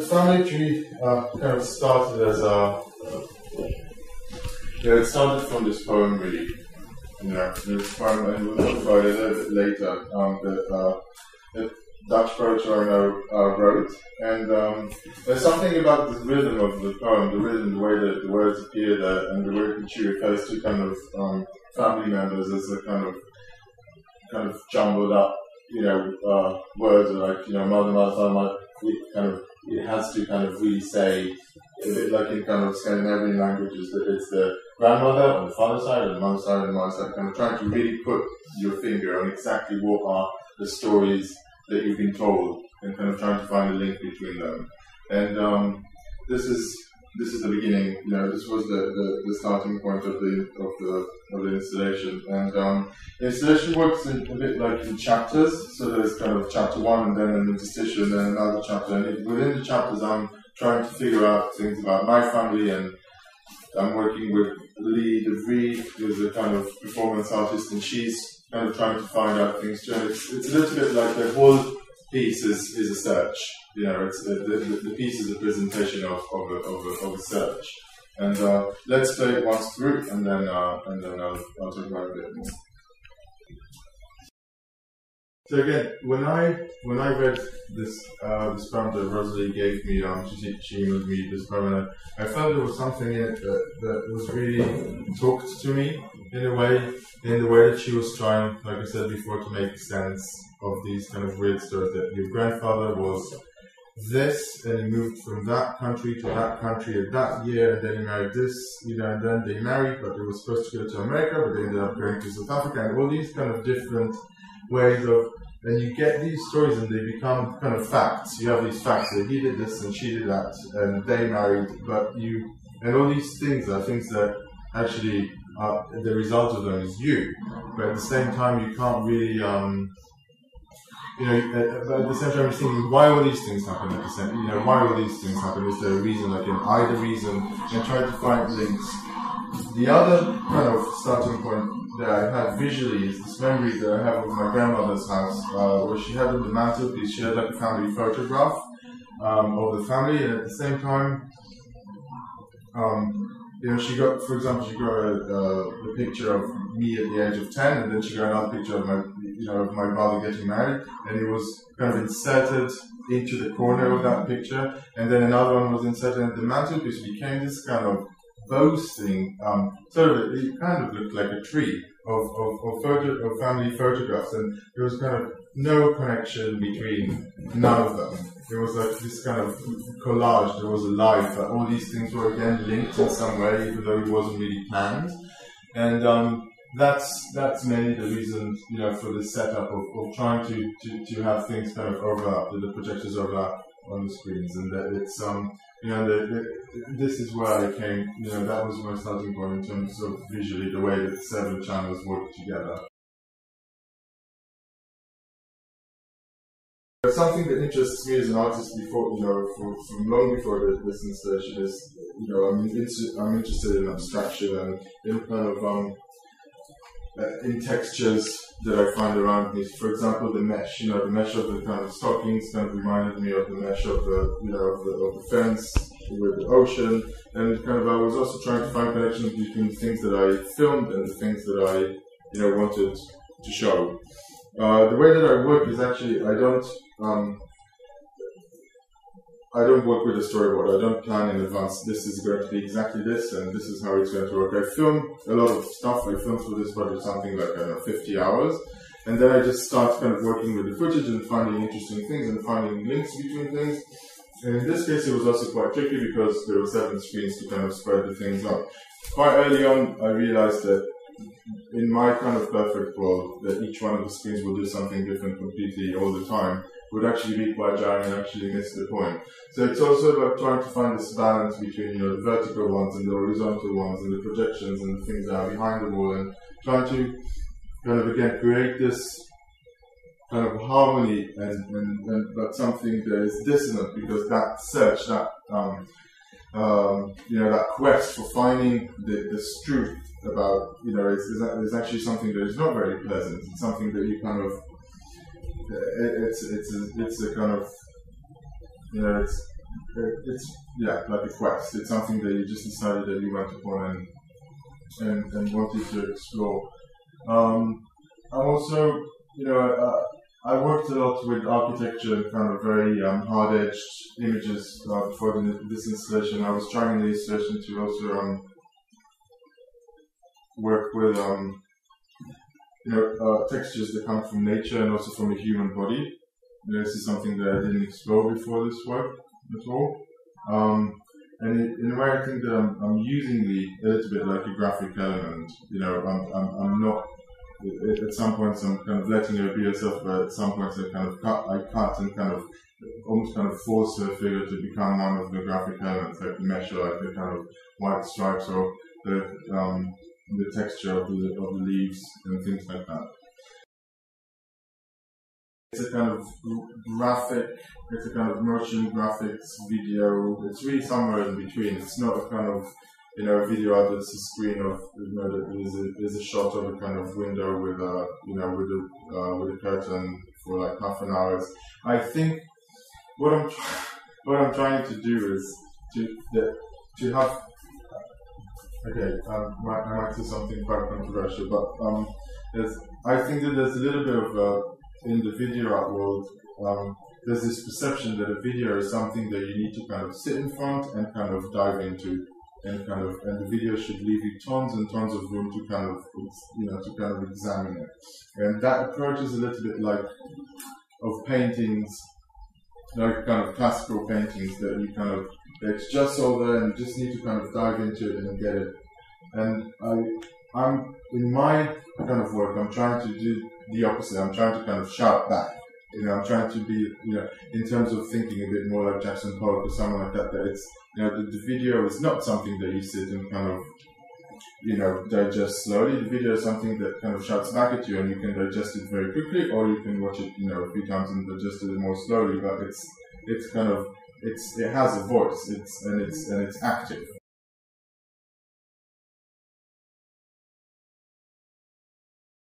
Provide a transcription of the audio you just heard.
family tree kind of started as a. Yeah, it started from this poem, really. This poem, and we'll talk about it a little bit later. The Dutch poet wrote, and there's something about the rhythm of the poem, the rhythm, the way that the words appear there, and the way that she refers to kind of family members as a kind of jumbled up, words like mother, father, it has to kind of really say, a bit like in kind of Scandinavian languages, that it's the grandmother on the father's side and the mother's side and the mother's side, kind of trying to really put your finger on exactly what are the stories that you've been told, and kind of trying to find a link between them. And this is the beginning. This was the starting point of the installation. And the installation works a bit like in chapters. So there's kind of chapter one, and then an interstitial, and then another chapter. And within the chapters, I'm trying to figure out things about my family, and I'm working with Lee DeVries, who's a kind of performance artist, and she's kind of trying to find out things too. And it's a little bit like the whole piece is a search. It's the piece is a presentation of a search. And let's play it once through, and then I'll talk about it a bit more. So again, when I read this poem that Rosalie gave me, she emailed me this poem, and I felt there was something in it that was really talked to me in the way that she was trying, like I said before, to make sense of these kind of weird stories. That your grandfather was this, and he moved from that country to that country at that year, and then he married this, and then they married, but they were supposed to go to America, but they ended up going to South Africa, and all these kind of different ways of. And you get these stories and they become kind of facts. You have these facts that he did this and she did that and they married, and all these things are things that actually the result of them is you. But at the same time you can't really, but at the same time you're thinking, why all these things happen at the same, why all these things happen? Is there a reason, like am I the reason? And try to find links. The other kind of starting point that I had visually is this memory that I have of my grandmother's house, where she had on the mantelpiece, she had like a family photograph of the family, and at the same time, she got, for example, a picture of me at the age of 10, and then she got another picture of my mother getting married, and it was kind of inserted into the corner of that picture, and then another one was inserted at the mantelpiece. It became this kind of boasting, it kind of looked like a tree of family photographs, and there was kind of no connection between none of them. It was like this kind of collage. There was a life, that all these things were again linked in some way, even though it wasn't really planned. And that's mainly the reason, for the setup of trying to have things kind of overlap, that the projectors overlap on the screens, and that it's this is where I came. That was my starting point in terms of visually the way that 7 channels work together. Something that interests me as an artist before, from long before this installation is, I'm interested in abstraction and in kind of in textures that I find around me. For example, the mesh, the mesh of the kind of stockings kind of reminded me of the mesh of the fence with the ocean, and kind of I was also trying to find connections between the things that I filmed and the things that I wanted to show. The way that I work is actually I don't work with a storyboard. I don't plan in advance. This is going to be exactly this, and this is how it's going to work. I film a lot of stuff. I filmed for this project something like 50 hours, and then I just start kind of working with the footage and finding interesting things and finding links between things. And in this case, it was also quite tricky because there were 7 screens to kind of spread the things up. Quite early on, I realized that in my kind of perfect world, that each one of the screens will do something different completely all the time, would actually be quite jarring and actually miss the point. So it's also about trying to find this balance between the vertical ones and the horizontal ones and the projections and the things that are behind the wall, and trying to kind of again create this kind of harmony and but something that is dissonant, because that search, that that quest for finding this truth about is actually something that is not very pleasant. It's something that you kind of it's a kind of it's like a quest. It's something that you just decided that you went upon and wanted to explore. I'm also, I worked a lot with architecture and kind of very hard-edged images for this installation. I was trying in the installation to also work with textures that come from nature and also from the human body. This is something that I didn't explore before this work at all. And in a way, I think that I'm using a little bit like a graphic element. I'm not. At some points, I'm kind of letting it be yourself, but at some points, I cut and kind of almost kind of force the figure to become one of the graphic elements, like the mesh, or like the kind of white stripes, or the texture of the leaves and things like that. It's a kind of graphic, it's a kind of motion graphics video. It's really somewhere in between. It's not a kind of a video out that's a screen of there's a shot of a kind of window with a with a curtain for like half an hour. I think what I'm trying to do is to have. Okay, I might say something quite controversial, but I think that there's a little bit of in the video art world. There's this perception that a video is something that you need to kind of sit in front and kind of dive into. And the video should leave you tons and tons of room to kind of examine it. And that approach is a little bit like of paintings, like kind of classical paintings that you kind of, it's just all there and you just need to kind of dive into it and get it. And I'm in my kind of work, I'm trying to do the opposite. I'm trying to kind of shout back. I'm trying to be, in terms of thinking a bit more like Jackson Pollock or someone like that, that it's, the video is not something that you sit and kind of, digest slowly. The video is something that kind of shouts back at you and you can digest it very quickly, or you can watch it, a few times and digest it more slowly, but it has a voice, and it's active.